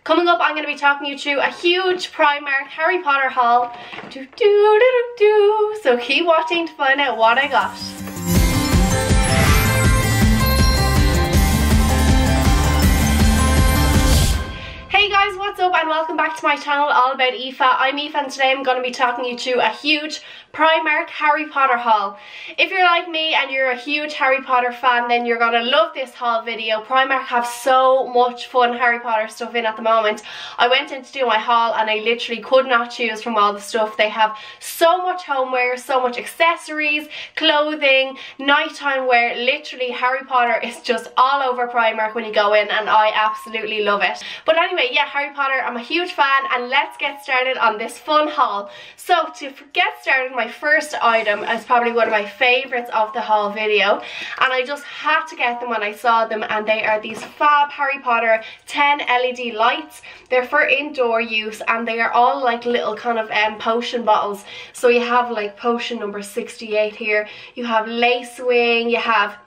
Coming up, I'm going to be talking you through a huge Primark Harry Potter haul. So keep watching to find out what I got. Hey guys, what's up and welcome back to my channel all about Aoife. I'm Aoife and today I'm going to be talking you through a huge Primark Harry Potter haul. If you're like me and you're a huge Harry Potter fan, then you're going to love this haul video. Primark have so much fun Harry Potter stuff in at the moment. I went in to do my haul and I literally could not choose from all the stuff. They have so much homeware, so much accessories, clothing, nighttime wear. Literally Harry Potter is just all over Primark when you go in and I absolutely love it. But anyway, yeah, Harry Potter, I'm a huge fan and let's get started on this fun haul. So to get started, my first item is probably one of my favorites of the haul video and I just had to get them when I saw them, and they are these fab Harry Potter 10 LED lights. They're for indoor use and they are all like little kind of potion bottles. So you have like potion number 68 here, you have lace wing, you have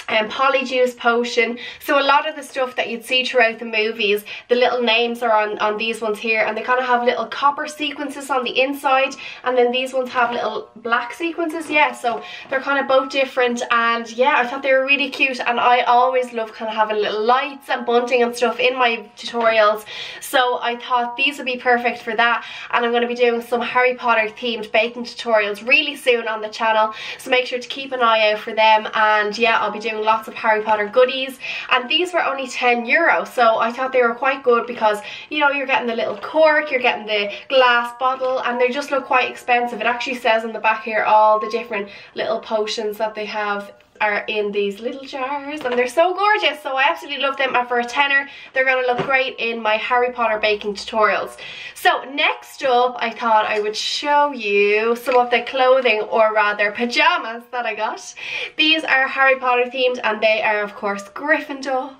polyjuice potion. So a lot of the stuff that you'd see throughout the movies, the little names are on these ones here, and they kind of have little copper sequences on the inside, and then these ones have little black sequences. Yeah, so they're kind of both different, and yeah, I thought they were really cute, and I always love kind of having little lights and bunting and stuff in my tutorials, so I thought these would be perfect for that. And I'm going to be doing some Harry Potter themed baking tutorials really soon on the channel, so make sure to keep an eye out for them. And yeah, I'll be doing lots of Harry Potter goodies, and these were only €10, so I thought they were quite good because, you know, you're getting the little cork, you're getting the glass bottle, and they just look quite expensive. It actually says on the back here all the different little potions that they have are in these little jars, and they're so gorgeous, so I absolutely love them. And for a tenner they're going to look great in my Harry Potter baking tutorials. So next up, I thought I would show you some of the clothing, or rather pajamas, that I got. These are Harry Potter themed and they are of course Gryffindor,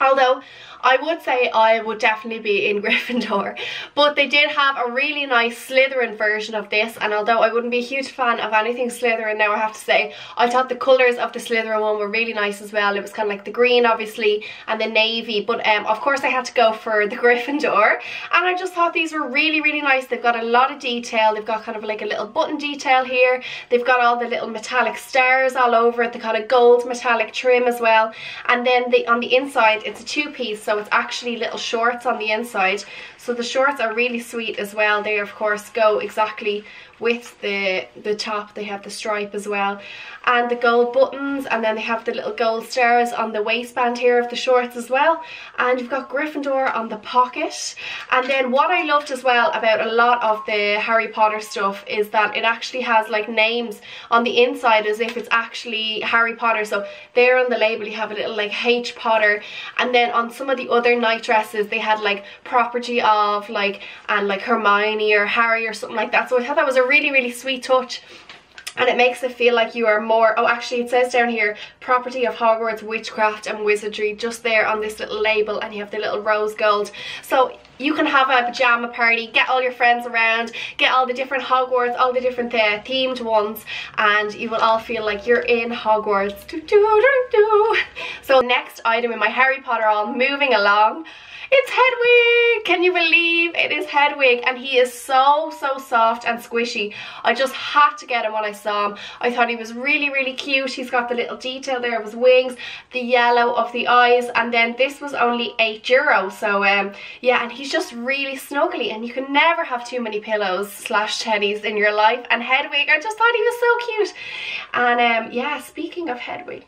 although I would say I would definitely be in Gryffindor, but they did have a really nice Slytherin version of this, and although I wouldn't be a huge fan of anything Slytherin now, I have to say, I thought the colours of the Slytherin one were really nice as well. It was kind of like the green obviously and the navy, but of course I had to go for the Gryffindor, and I just thought these were really, really nice. They've got a lot of detail. They've got kind of like a little button detail here. They've got all the little metallic stars all over it, the kind of gold metallic trim as well, and then on the inside it's a two-piece, so it's actually little shorts on the inside. So the shorts are really sweet as well. They of course go exactly with the top. They have the stripe as well and the gold buttons, and then they have the little gold stars on the waistband here of the shorts as well, and you've got Gryffindor on the pocket. And then what I loved as well about a lot of the Harry Potter stuff is that it actually has like names on the inside as if it's actually Harry Potter. So there on the label you have a little like H Potter, and then on some of the other night dresses they had like property of like, and like Hermione or Harry or something like that. So I thought that was a really, really sweet touch, and it makes it feel like you are more, oh actually it says down here property of Hogwarts witchcraft and wizardry just there on this little label, and you have the little rose gold. So you can have a pajama party, get all your friends around, get all the different Hogwarts, all the different themed ones, and you will all feel like you're in Hogwarts. So next item in my Harry Potter haul, moving along, it's Hedwig! Can you believe it is Hedwig? And he is so soft and squishy. I just had to get him when I saw him. I thought he was really, really cute. He's got the little detail there of his wings, the yellow of the eyes, and then this was only €8. So yeah, and he's just really snuggly, and you can never have too many pillows / teddies in your life. And Hedwig, I just thought he was so cute. And yeah, speaking of Hedwig,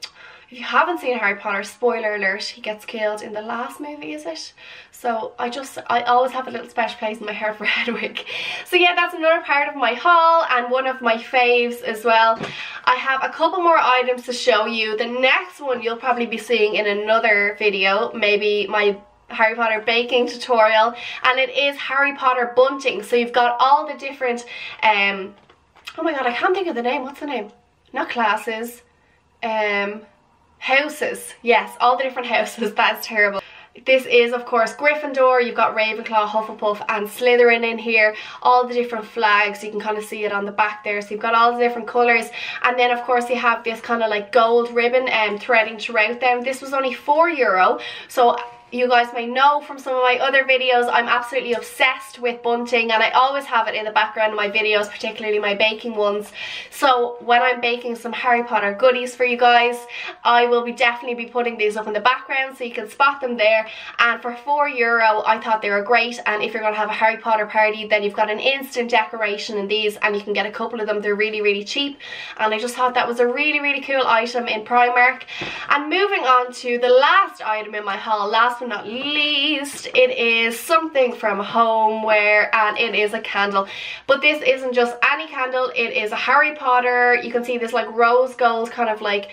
if you haven't seen Harry Potter, spoiler alert, he gets killed in the last movie, is it? So I always have a little special place in my heart for Hedwig. So yeah, that's another part of my haul and one of my faves as well. I have a couple more items to show you. The next one you'll probably be seeing in another video, maybe my Harry Potter baking tutorial, and it is Harry Potter bunting. So you've got all the different, oh my god, I can't think of the name. What's the name? Not classes, houses. Yes, all the different houses. That's terrible. This is of course Gryffindor. You've got Ravenclaw, Hufflepuff and Slytherin in here. All the different flags, you can kind of see it on the back there. So you've got all the different colours, and then of course you have this kind of like gold ribbon threading throughout them. This was only €4, so you guys may know from some of my other videos, I'm absolutely obsessed with Bunting, and I always have it in the background of my videos, particularly my baking ones. So when I'm baking some Harry Potter goodies for you guys, I will definitely be putting these up in the background so you can spot them there. And for €4 I thought they were great, and if you're going to have a Harry Potter party, then you've got an instant decoration in these, and you can get a couple of them. They're really cheap, and I just thought that was a really cool item in Primark. And moving on to the last item in my haul, last but not least, it is something from Homeware, and it is a candle. But this isn't just any candle, it is a Harry Potter. You can see this like rose gold kind of like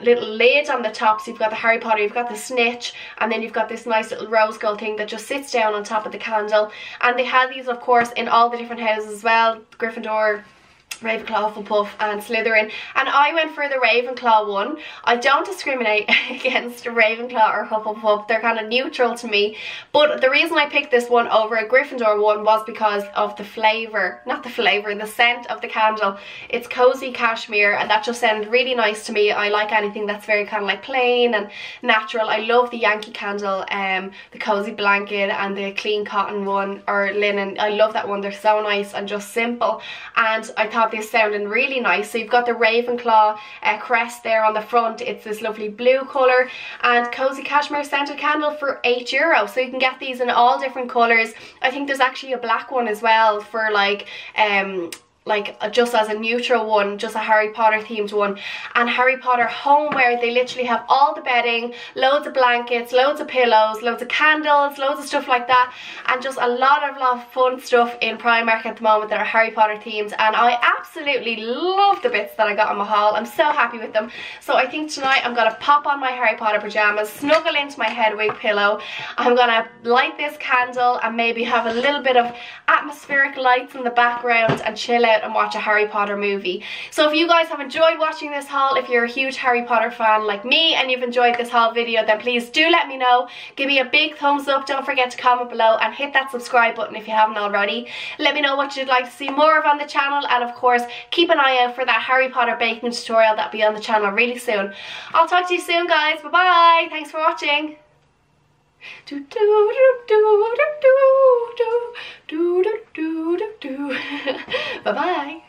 little lid on the top. So you've got the Harry Potter, you've got the snitch, and then you've got this nice little rose gold thing that just sits down on top of the candle. And they had these of course in all the different houses as well, Gryffindor, Ravenclaw, Hufflepuff and Slytherin, and I went for the Ravenclaw one. I don't discriminate against Ravenclaw or Hufflepuff, they're kind of neutral to me, but the reason I picked this one over a Gryffindor one was because of the flavour, not the flavour, the scent of the candle. It's cozy cashmere, and that just sounded really nice to me. I like anything that's very kind of like plain and natural. I love the Yankee candle, the cozy blanket, and the clean cotton one or linen. I love that one, they're so nice and just simple, and I thought this sounding really nice. So you've got the Ravenclaw crest there on the front. It's this lovely blue colour, and cozy cashmere scented candle for €8. So you can get these in all different colours. I think there's actually a black one as well for like just as a neutral one, just a Harry Potter themed one. And Harry Potter Homeware, they literally have all the bedding, loads of blankets, loads of pillows, loads of candles, loads of stuff like that, and just a lot of fun stuff in Primark at the moment that are Harry Potter themed, and I absolutely love the bits that I got on my haul. I'm so happy with them. So I think tonight I'm gonna pop on my Harry Potter pajamas, snuggle into my Hedwig pillow, I'm gonna light this candle and maybe have a little bit of atmospheric lights in the background and chill out and watch a Harry Potter movie. So if you guys have enjoyed watching this haul, if you're a huge Harry Potter fan like me and you've enjoyed this haul video, then please do let me know. Give me a big thumbs up, don't forget to comment below and hit that subscribe button if you haven't already. Let me know what you'd like to see more of on the channel, and of course keep an eye out for that Harry Potter baking tutorial that'll be on the channel really soon. I'll talk to you soon guys, bye bye, thanks for watching. Bye bye.